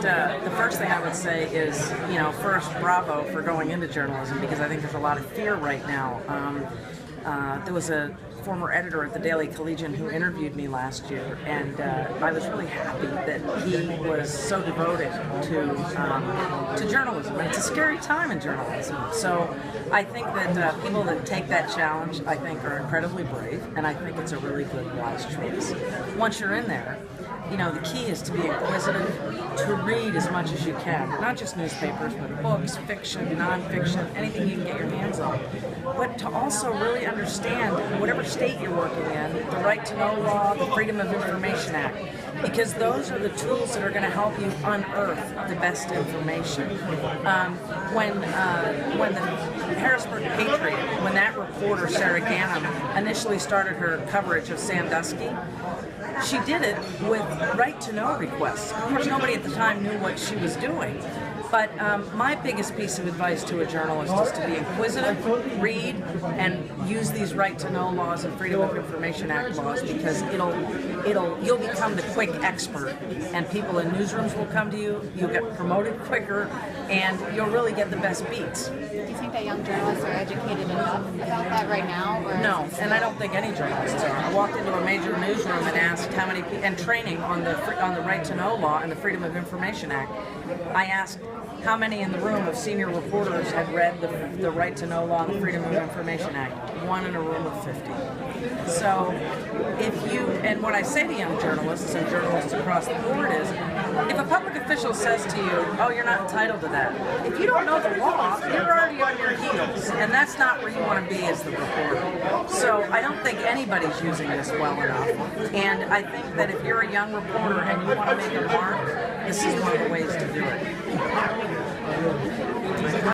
that the first thing I would say is, first, bravo for going into journalism, because I think there's a lot of fear right now. There was a former editor at the Daily Collegian who interviewed me last year, and I was really happy that he was so devoted to journalism. And it's a scary time in journalism. So I think that people that take that challenge, I think, are incredibly brave, and I think it's a really good, wise choice. Once you're in there, the key is to be inquisitive, to read as much as you can, not just newspapers, but books, fiction, nonfiction, anything you can get your hands on. But to also really understand, whatever state you're working in, the Right to Know law, the Freedom of Information Act, because those are the tools that are going to help you unearth the best information. When the Harrisburg Patriot, when that reporter, Sarah Ganim, initially started her coverage of Sandusky, she did it with right-to-know requests. Of course, nobody at the time knew what she was doing. But my biggest piece of advice to a journalist is to be inquisitive, read, and use these right-to-know laws and Freedom of Information Act laws, because you'll become the quick expert, and people in newsrooms will come to you. You'll get promoted quicker, and you'll really get the best beats. Do you think that young journalists are educated enough about that right now? Or no, and I don't think any journalists are. I walked into a major newsroom and asked how many people, and training on the right-to-know law and the Freedom of Information Act. I asked how many in the room of senior reporters had read the Right-to-Know law and the Freedom of Information Act. One in a room of 50. So and what I say to young journalists and journalists across the board is, if a public official says to you, oh, you're not entitled to that, if you don't know the law, you're already on your heels, and that's not where you want to be as the reporter. So I don't think anybody's using this well enough, and I think that if you're a young reporter and you want to make a mark, this is one of the ways to do it.